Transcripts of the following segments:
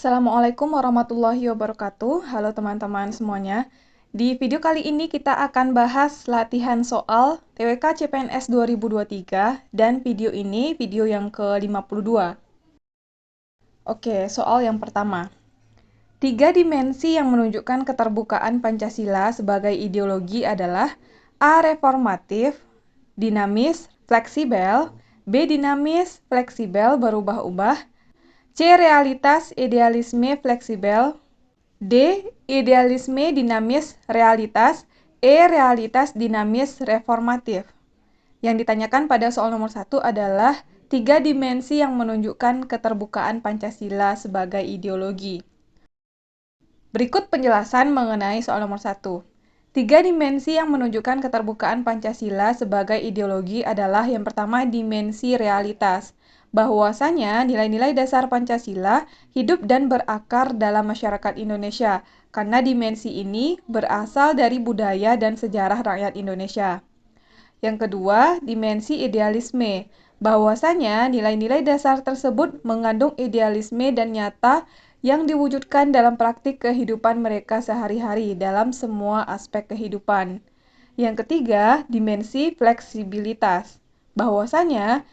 Assalamualaikum warahmatullahi wabarakatuh. Halo teman-teman semuanya. Di video kali ini kita akan bahas latihan soal TWK CPNS 2023 dan video ini video yang ke-52. Oke, soal yang pertama. 3 dimensi yang menunjukkan keterbukaan Pancasila sebagai ideologi adalah A. Reformatif, dinamis, fleksibel, B. Dinamis, fleksibel, berubah-ubah, C. Realitas, idealisme, fleksibel, D. Idealisme, dinamis, realitas, E. Realitas, dinamis, reformatif. Yang ditanyakan pada soal nomor 1 adalah 3 dimensi yang menunjukkan keterbukaan Pancasila sebagai ideologi. Berikut penjelasan mengenai soal nomor 1. 3 dimensi yang menunjukkan keterbukaan Pancasila sebagai ideologi adalah yang pertama dimensi realitas, bahwasanya nilai-nilai dasar Pancasila hidup dan berakar dalam masyarakat Indonesia, karena dimensi ini berasal dari budaya dan sejarah rakyat Indonesia. Yang kedua, dimensi idealisme, bahwasanya nilai-nilai dasar tersebut mengandung idealisme dan nyata yang diwujudkan dalam praktik kehidupan mereka sehari-hari dalam semua aspek kehidupan. Yang ketiga, dimensi fleksibilitas, bahwasanya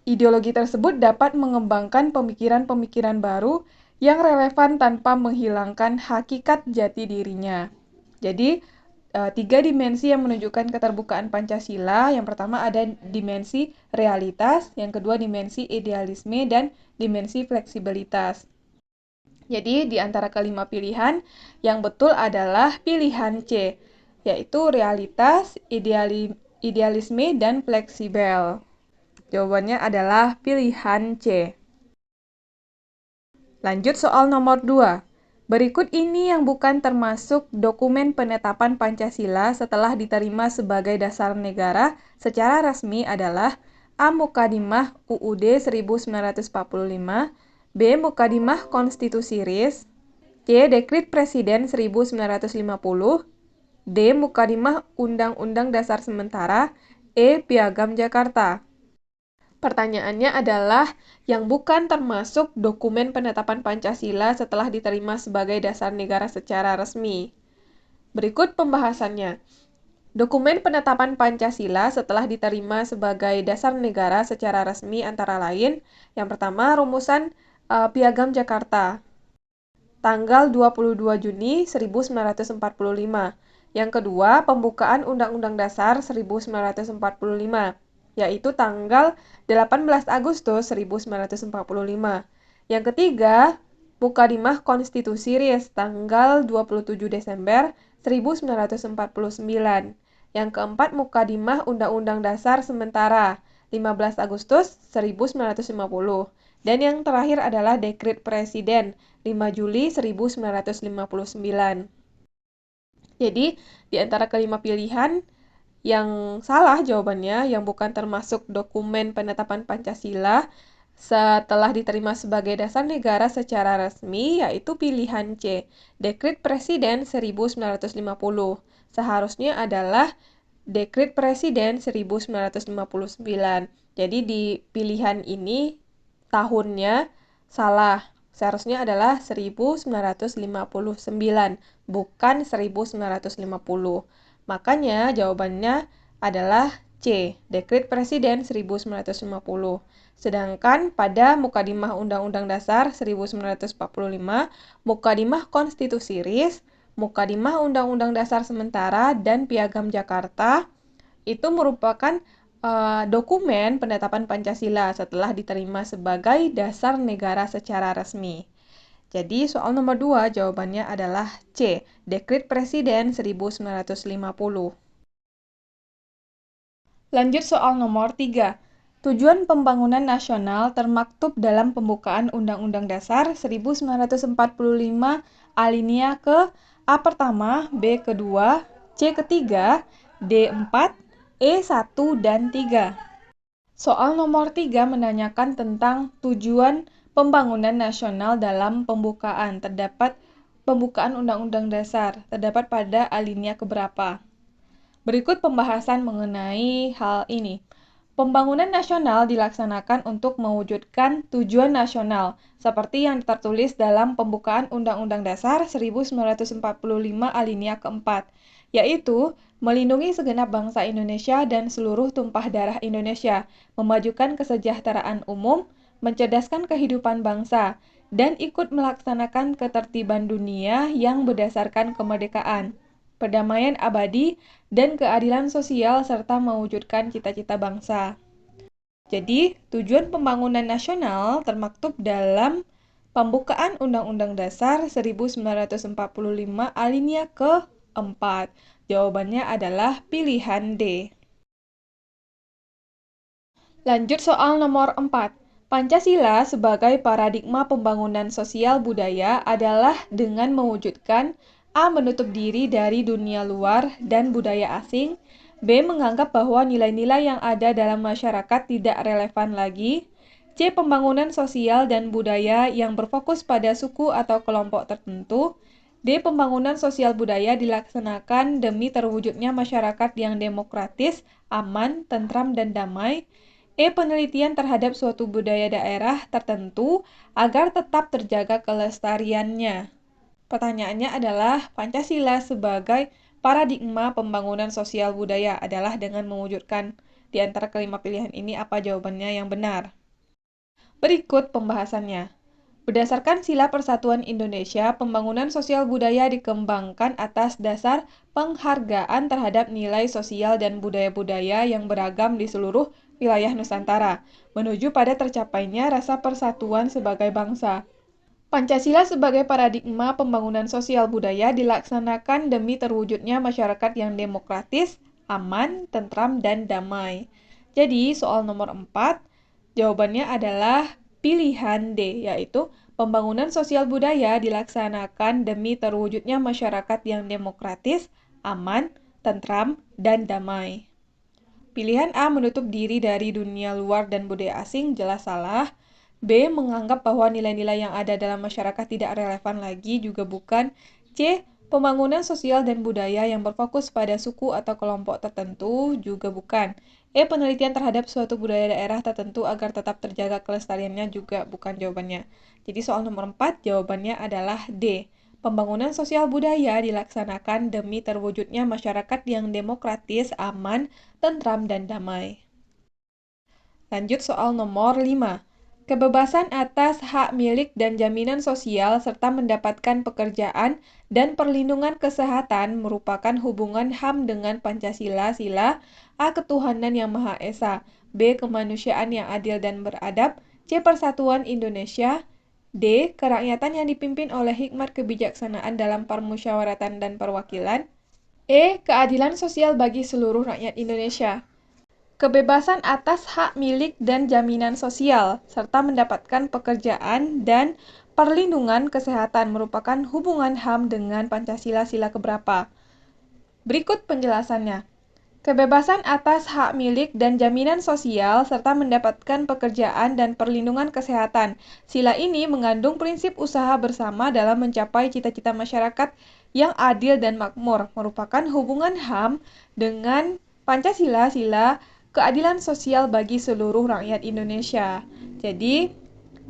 ideologi tersebut dapat mengembangkan pemikiran-pemikiran baru yang relevan tanpa menghilangkan hakikat jati dirinya. Jadi, 3 dimensi yang menunjukkan keterbukaan Pancasila. Yang pertama ada dimensi realitas, yang kedua dimensi idealisme, dan dimensi fleksibilitas. Jadi, di antara kelima pilihan, yang betul adalah pilihan C, yaitu realitas, idealisme, dan fleksibel. Jawabannya adalah pilihan C. Lanjut soal nomor 2. Berikut ini yang bukan termasuk dokumen penetapan Pancasila setelah diterima sebagai dasar negara secara resmi adalah A. Mukadimah UUD 1945, B. Mukadimah Konstitusi RIS, C. Dekrit Presiden 1950, D. Mukadimah Undang-Undang Dasar Sementara, E. Piagam Jakarta. Pertanyaannya adalah yang bukan termasuk dokumen penetapan Pancasila setelah diterima sebagai dasar negara secara resmi. Berikut pembahasannya. Dokumen penetapan Pancasila setelah diterima sebagai dasar negara secara resmi antara lain, yang pertama rumusan Piagam Jakarta, tanggal 22 Juni 1945. Yang kedua, pembukaan Undang-Undang Dasar 1945, yaitu tanggal 18 Agustus 1945. Yang ketiga, Mukadimah Konstitusi RIS tanggal 27 Desember 1949. Yang keempat, Mukadimah Undang-Undang Dasar Sementara 15 Agustus 1950. Dan yang terakhir adalah Dekrit Presiden 5 Juli 1959. Jadi, di antara kelima pilihan, yang salah jawabannya, yang bukan termasuk dokumen penetapan Pancasila setelah diterima sebagai dasar negara secara resmi, yaitu pilihan C, Dekrit Presiden 1950. Seharusnya adalah Dekrit Presiden 1959. Jadi di pilihan ini tahunnya salah. Seharusnya adalah 1959, bukan 1950. Makanya jawabannya adalah C, Dekrit Presiden 1950. Sedangkan pada Mukadimah Undang-Undang Dasar 1945, Mukadimah Konstitusi RIS, Mukadimah Undang-Undang Dasar Sementara, dan Piagam Jakarta itu merupakan dokumen penetapan Pancasila setelah diterima sebagai dasar negara secara resmi. Jadi soal nomor 2 jawabannya adalah C, Dekrit Presiden 1950. Lanjut soal nomor 3. Tujuan pembangunan nasional termaktub dalam pembukaan Undang-Undang Dasar 1945 alinea ke A pertama, B kedua, C ketiga, D 4, E 1, dan 3. Soal nomor 3 menanyakan tentang tujuan pembangunan nasional dalam pembukaan. Terdapat pembukaan Undang-Undang Dasar. Terdapat pada alinea keberapa? Berikut pembahasan mengenai hal ini. Pembangunan nasional dilaksanakan untuk mewujudkan tujuan nasional, seperti yang tertulis dalam pembukaan Undang-Undang Dasar 1945 alinea keempat, yaitu melindungi segenap bangsa Indonesia dan seluruh tumpah darah Indonesia, memajukan kesejahteraan umum, mencerdaskan kehidupan bangsa, dan ikut melaksanakan ketertiban dunia yang berdasarkan kemerdekaan, perdamaian abadi, dan keadilan sosial serta mewujudkan cita-cita bangsa. Jadi, tujuan pembangunan nasional termaktub dalam pembukaan Undang-Undang Dasar 1945 alinea keempat. Jawabannya adalah pilihan D. Lanjut soal nomor 4. Pancasila sebagai paradigma pembangunan sosial budaya adalah dengan mewujudkan A. Menutup diri dari dunia luar dan budaya asing, B. Menganggap bahwa nilai-nilai yang ada dalam masyarakat tidak relevan lagi, C. Pembangunan sosial dan budaya yang berfokus pada suku atau kelompok tertentu, D. Pembangunan sosial budaya dilaksanakan demi terwujudnya masyarakat yang demokratis, aman, tentram, dan damai, E. Penelitian terhadap suatu budaya daerah tertentu agar tetap terjaga kelestariannya. Pertanyaannya adalah Pancasila sebagai paradigma pembangunan sosial budaya adalah dengan mewujudkan di antara kelima pilihan ini apa jawabannya yang benar. Berikut pembahasannya. Berdasarkan Sila Persatuan Indonesia, pembangunan sosial budaya dikembangkan atas dasar penghargaan terhadap nilai sosial dan budaya-budaya yang beragam di seluruh wilayah Nusantara, menuju pada tercapainya rasa persatuan sebagai bangsa. Pancasila sebagai paradigma pembangunan sosial budaya dilaksanakan demi terwujudnya masyarakat yang demokratis, aman, tentram, dan damai. Jadi, soal nomor 4, jawabannya adalah pilihan D, yaitu pembangunan sosial budaya dilaksanakan demi terwujudnya masyarakat yang demokratis, aman, tentram, dan damai. Pilihan A menutup diri dari dunia luar dan budaya asing jelas salah. B. Menganggap bahwa nilai-nilai yang ada dalam masyarakat tidak relevan lagi juga bukan. C. Pembangunan sosial dan budaya yang berfokus pada suku atau kelompok tertentu juga bukan. E. Penelitian terhadap suatu budaya daerah tertentu agar tetap terjaga kelestariannya juga bukan jawabannya. Jadi soal nomor 4 jawabannya adalah D. Pembangunan sosial budaya dilaksanakan demi terwujudnya masyarakat yang demokratis, aman, tentram, dan damai. Lanjut soal nomor 5. Kebebasan atas hak milik dan jaminan sosial serta mendapatkan pekerjaan dan perlindungan kesehatan merupakan hubungan HAM dengan Pancasila, sila A. Ketuhanan yang Maha Esa, B. Kemanusiaan yang adil dan beradab, C. Persatuan Indonesia, D. Kerakyatan yang dipimpin oleh hikmat kebijaksanaan dalam permusyawaratan dan perwakilan, E. Keadilan sosial bagi seluruh rakyat Indonesia. Kebebasan atas hak milik dan jaminan sosial, serta mendapatkan pekerjaan dan perlindungan kesehatan merupakan hubungan HAM dengan Pancasila sila keberapa? Berikut penjelasannya. Kebebasan atas hak milik dan jaminan sosial, serta mendapatkan pekerjaan dan perlindungan kesehatan. Sila ini mengandung prinsip usaha bersama dalam mencapai cita-cita masyarakat yang adil dan makmur, merupakan hubungan HAM dengan Pancasila sila keadilan sosial bagi seluruh rakyat Indonesia. Jadi,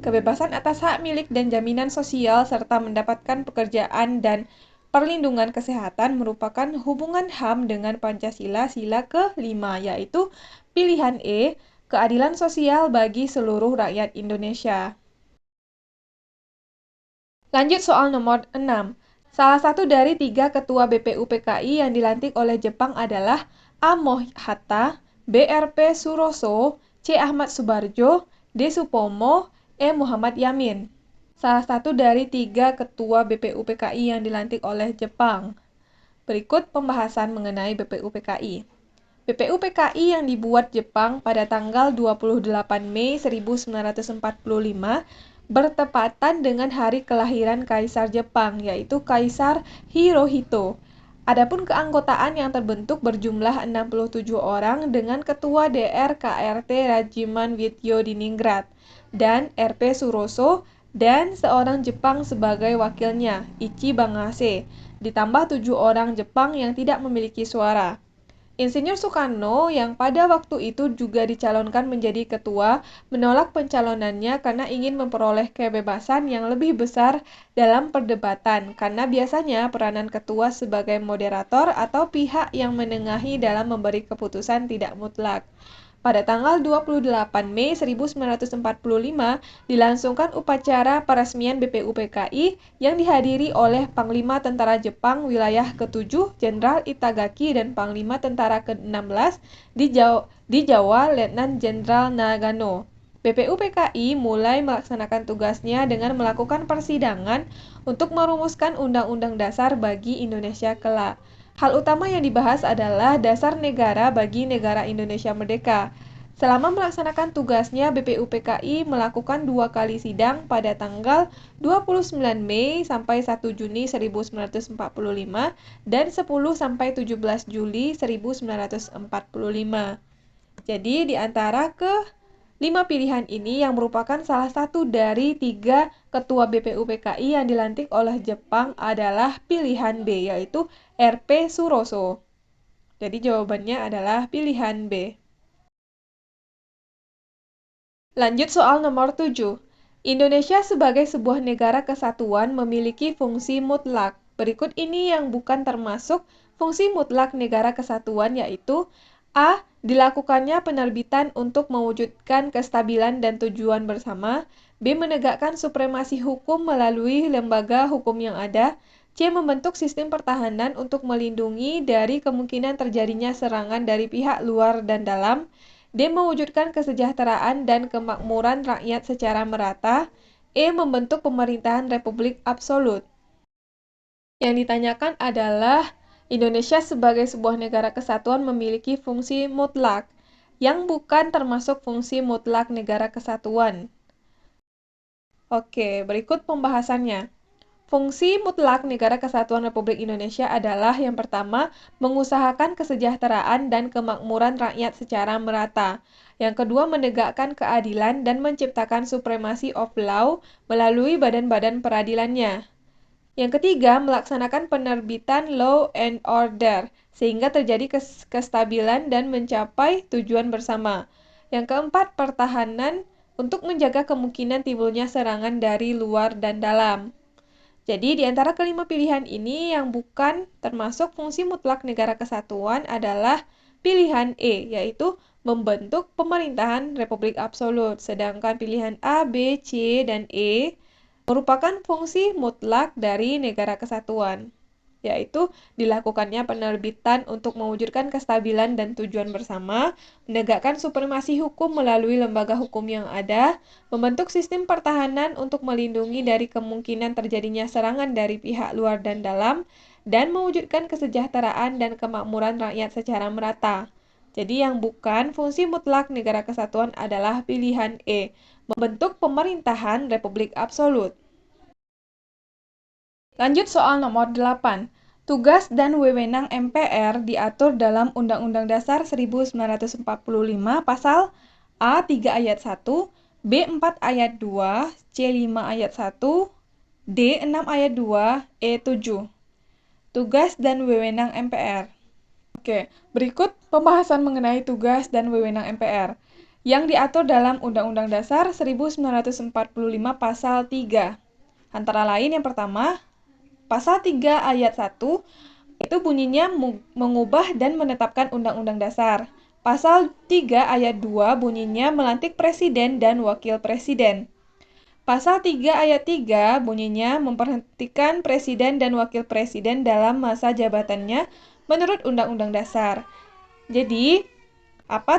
kebebasan atas hak milik dan jaminan sosial serta mendapatkan pekerjaan dan perlindungan kesehatan merupakan hubungan HAM dengan Pancasila sila kelima, yaitu pilihan E, keadilan sosial bagi seluruh rakyat Indonesia. Lanjut soal nomor 6. Salah satu dari 3 ketua BPUPKI yang dilantik oleh Jepang adalah A. Mohihatta, B. R.P. Suroso, C. Ahmad Subarjo, D. Supomo, E. Muhammad Yamin. Salah satu dari 3 ketua BPUPKI yang dilantik oleh Jepang. Berikut pembahasan mengenai BPUPKI. BPUPKI yang dibuat Jepang pada tanggal 28 Mei 1945 bertepatan dengan hari kelahiran Kaisar Jepang, yaitu Kaisar Hirohito. Adapun keanggotaan yang terbentuk berjumlah 67 orang dengan Ketua DR KRT Rajiman Widyo-Diningrat dan RP Suroso dan seorang Jepang sebagai wakilnya, Ichi Bangase, ditambah 7 orang Jepang yang tidak memiliki suara. Insinyur Soekarno yang pada waktu itu juga dicalonkan menjadi ketua, menolak pencalonannya karena ingin memperoleh kebebasan yang lebih besar dalam perdebatan, karena biasanya peranan ketua sebagai moderator atau pihak yang menengahi dalam memberi keputusan tidak mutlak. Pada tanggal 28 Mei 1945, dilangsungkan upacara peresmian BPUPKI yang dihadiri oleh Panglima Tentara Jepang Wilayah ke-7 Jenderal Itagaki dan Panglima Tentara ke-16 di Jawa Letnan Jenderal Nagano. BPUPKI mulai melaksanakan tugasnya dengan melakukan persidangan untuk merumuskan Undang-Undang Dasar bagi Indonesia kelak. Hal utama yang dibahas adalah dasar negara bagi negara Indonesia merdeka. Selama melaksanakan tugasnya, BPUPKI melakukan 2 kali sidang pada tanggal 29 Mei sampai 1 Juni 1945 dan 10 sampai 17 Juli 1945. Jadi di antara ke-5 pilihan ini yang merupakan salah satu dari 3 ketua BPUPKI yang dilantik oleh Jepang adalah pilihan B, yaitu R.P. Suroso. Jadi jawabannya adalah pilihan B. Lanjut soal nomor 7. Indonesia sebagai sebuah negara kesatuan memiliki fungsi mutlak. Berikut ini yang bukan termasuk fungsi mutlak negara kesatuan, yaitu A. Dilakukannya penerbitan untuk mewujudkan kestabilan dan tujuan bersama. B. Menegakkan supremasi hukum melalui lembaga hukum yang ada. C. Membentuk sistem pertahanan untuk melindungi dari kemungkinan terjadinya serangan dari pihak luar dan dalam. D. Mewujudkan kesejahteraan dan kemakmuran rakyat secara merata. E. Membentuk pemerintahan republik absolut. Yang ditanyakan adalah Indonesia sebagai sebuah negara kesatuan memiliki fungsi mutlak, yang bukan termasuk fungsi mutlak negara kesatuan. Oke, berikut pembahasannya. Fungsi mutlak negara kesatuan Republik Indonesia adalah yang pertama, mengusahakan kesejahteraan dan kemakmuran rakyat secara merata. Yang kedua, menegakkan keadilan dan menciptakan supremasi of law melalui badan-badan peradilannya. Yang ketiga, melaksanakan penerbitan law and order, sehingga terjadi kestabilan dan mencapai tujuan bersama. Yang keempat, pertahanan untuk menjaga kemungkinan timbulnya serangan dari luar dan dalam. Jadi, di antara kelima pilihan ini yang bukan termasuk fungsi mutlak negara kesatuan adalah pilihan E, yaitu membentuk pemerintahan republik absolut. Sedangkan pilihan A, B, C, dan E merupakan fungsi mutlak dari negara kesatuan, yaitu dilakukannya penerbitan untuk mewujudkan kestabilan dan tujuan bersama, menegakkan supremasi hukum melalui lembaga hukum yang ada, membentuk sistem pertahanan untuk melindungi dari kemungkinan terjadinya serangan dari pihak luar dan dalam, dan mewujudkan kesejahteraan dan kemakmuran rakyat secara merata. Jadi yang bukan fungsi mutlak negara kesatuan adalah pilihan E, membentuk pemerintahan republik absolut. Lanjut soal nomor 8. Tugas dan wewenang MPR diatur dalam Undang-Undang Dasar 1945 pasal A 3 ayat 1, B 4 ayat 2, C 5 ayat 1, D 6 ayat 2, E 7. Tugas dan wewenang MPR. Oke, berikut pembahasan mengenai tugas dan wewenang MPR yang diatur dalam Undang-Undang Dasar 1945 pasal 3. Antara lain yang pertama, pasal 3 ayat 1 itu bunyinya mengubah dan menetapkan Undang-Undang Dasar. Pasal 3 ayat 2 bunyinya melantik presiden dan wakil presiden. Pasal 3 ayat 3 bunyinya memberhentikan presiden dan wakil presiden dalam masa jabatannya menurut Undang-Undang Dasar. Jadi,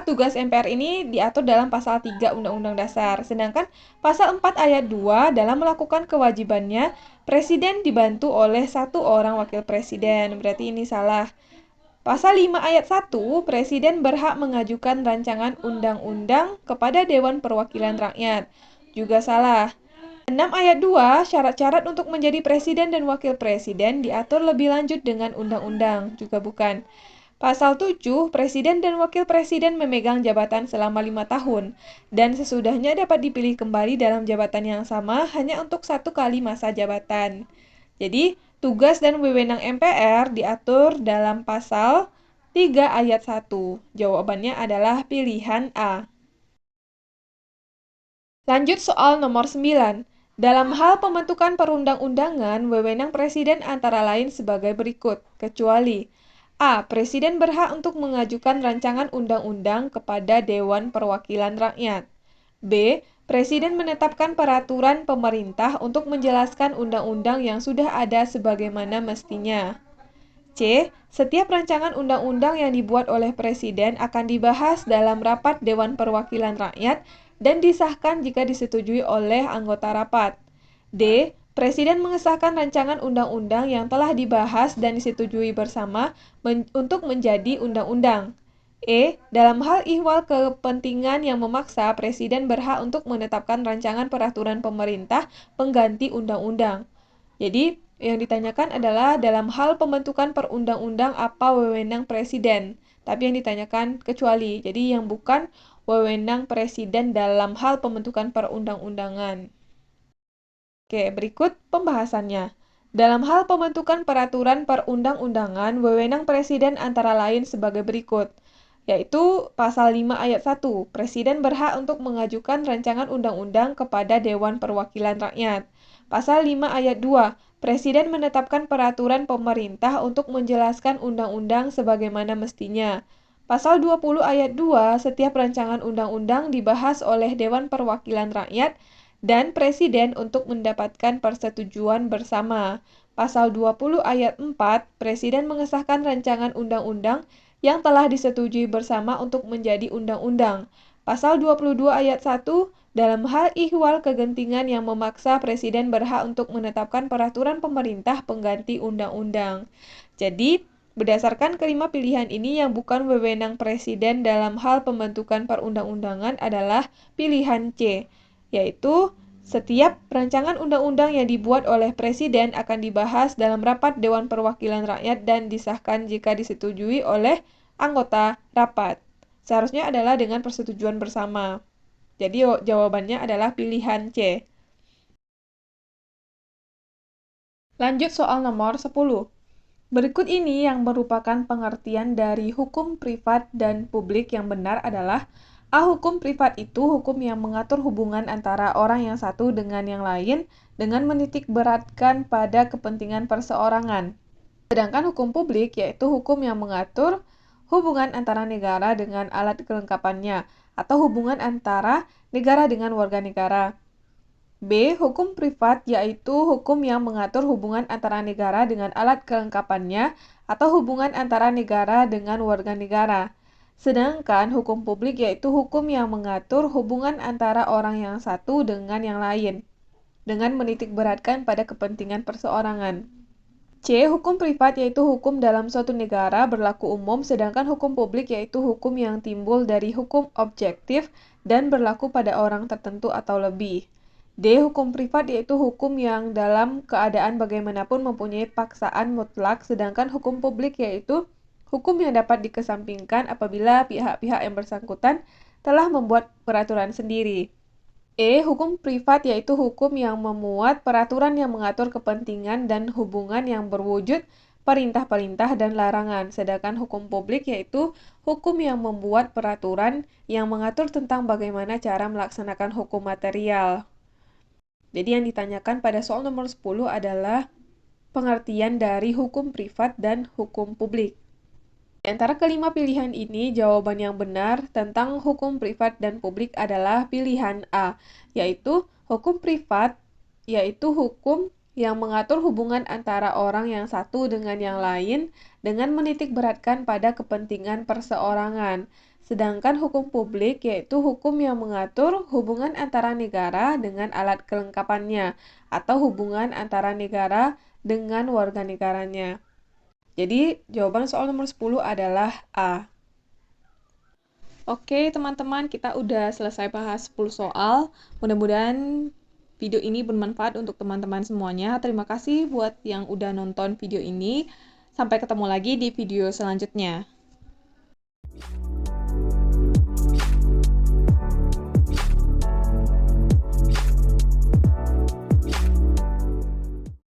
tugas MPR ini diatur dalam pasal 3 Undang-Undang Dasar. Sedangkan pasal 4 ayat 2 dalam melakukan kewajibannya, presiden dibantu oleh 1 orang wakil presiden. Berarti ini salah. Pasal 5 ayat 1, presiden berhak mengajukan rancangan undang-undang kepada Dewan Perwakilan Rakyat. Juga salah. 6 ayat 2, syarat-syarat untuk menjadi presiden dan wakil presiden diatur lebih lanjut dengan undang-undang. Juga bukan. Pasal 7, presiden dan wakil presiden memegang jabatan selama 5 tahun, dan sesudahnya dapat dipilih kembali dalam jabatan yang sama hanya untuk 1 kali masa jabatan. Jadi, tugas dan wewenang MPR diatur dalam pasal 3 ayat 1. Jawabannya adalah pilihan A. Lanjut soal nomor 9. Dalam hal pembentukan perundang-undangan, wewenang presiden antara lain sebagai berikut, kecuali A. Presiden berhak untuk mengajukan rancangan undang-undang kepada Dewan Perwakilan Rakyat. B. Presiden menetapkan peraturan pemerintah untuk menjelaskan undang-undang yang sudah ada sebagaimana mestinya. C. Setiap rancangan undang-undang yang dibuat oleh Presiden akan dibahas dalam rapat Dewan Perwakilan Rakyat dan disahkan jika disetujui oleh anggota rapat. D. Presiden mengesahkan rancangan undang-undang yang telah dibahas dan disetujui bersama untuk menjadi undang-undang. E. Dalam hal ihwal kepentingan yang memaksa, Presiden berhak untuk menetapkan rancangan peraturan pemerintah pengganti undang-undang. Jadi, yang ditanyakan adalah dalam hal pembentukan perundang-undang apa wewenang Presiden. Tapi yang ditanyakan kecuali. Jadi, yang bukan wewenang Presiden dalam hal pembentukan perundang-undangan. Oke, berikut pembahasannya. Dalam hal pembentukan peraturan perundang-undangan, wewenang Presiden antara lain sebagai berikut, yaitu Pasal 5 Ayat 1, Presiden berhak untuk mengajukan rancangan undang-undang kepada Dewan Perwakilan Rakyat. Pasal 5 Ayat 2, Presiden menetapkan peraturan pemerintah untuk menjelaskan undang-undang sebagaimana mestinya. Pasal 20 Ayat 2, setiap rancangan undang-undang dibahas oleh Dewan Perwakilan Rakyat dan Presiden untuk mendapatkan persetujuan bersama. Pasal 20 Ayat 4, Presiden mengesahkan rancangan undang-undang yang telah disetujui bersama untuk menjadi undang-undang. Pasal 22 Ayat 1, dalam hal ihwal kegentingan yang memaksa, Presiden berhak untuk menetapkan peraturan pemerintah pengganti undang-undang. Jadi, berdasarkan kelima pilihan ini, yang bukan wewenang Presiden dalam hal pembentukan perundang-undangan adalah pilihan C, yaitu setiap rancangan undang-undang yang dibuat oleh Presiden akan dibahas dalam rapat Dewan Perwakilan Rakyat dan disahkan jika disetujui oleh anggota rapat. Seharusnya adalah dengan persetujuan bersama. Jadi jawabannya adalah pilihan C. Lanjut soal nomor 10. Berikut ini yang merupakan pengertian dari hukum privat dan publik yang benar adalah A. Hukum privat itu hukum yang mengatur hubungan antara orang yang satu dengan yang lain dengan menitik beratkan pada kepentingan perseorangan. Sedangkan hukum publik yaitu hukum yang mengatur hubungan antara negara dengan alat kelengkapannya atau hubungan antara negara dengan warga negara. B. Hukum privat yaitu hukum yang mengatur hubungan antara negara dengan alat kelengkapannya atau hubungan antara negara dengan warga negara. Sedangkan hukum publik yaitu hukum yang mengatur hubungan antara orang yang satu dengan yang lain, dengan menitik beratkan pada kepentingan perseorangan. C. Hukum privat yaitu hukum dalam suatu negara berlaku umum, sedangkan hukum publik yaitu hukum yang timbul dari hukum objektif dan berlaku pada orang tertentu atau lebih. D. Hukum privat yaitu hukum yang dalam keadaan bagaimanapun mempunyai paksaan mutlak, sedangkan hukum publik yaitu hukum yang dapat dikesampingkan apabila pihak-pihak yang bersangkutan telah membuat peraturan sendiri. E. Hukum privat yaitu hukum yang memuat peraturan yang mengatur kepentingan dan hubungan yang berwujud perintah-perintah dan larangan, sedangkan hukum publik yaitu hukum yang membuat peraturan yang mengatur tentang bagaimana cara melaksanakan hukum material. Jadi yang ditanyakan pada soal nomor 10 adalah pengertian dari hukum privat dan hukum publik. Di antara kelima pilihan ini, jawaban yang benar tentang hukum privat dan publik adalah pilihan A, yaitu hukum privat yaitu hukum yang mengatur hubungan antara orang yang satu dengan yang lain dengan menitik beratkan pada kepentingan perseorangan. Sedangkan hukum publik yaitu hukum yang mengatur hubungan antara negara dengan alat kelengkapannya atau hubungan antara negara dengan warga negaranya. Jadi, jawaban soal nomor 10 adalah A. Oke, teman-teman, kita udah selesai bahas 10 soal. Mudah-mudahan video ini bermanfaat untuk teman-teman semuanya. Terima kasih buat yang udah nonton video ini. Sampai ketemu lagi di video selanjutnya.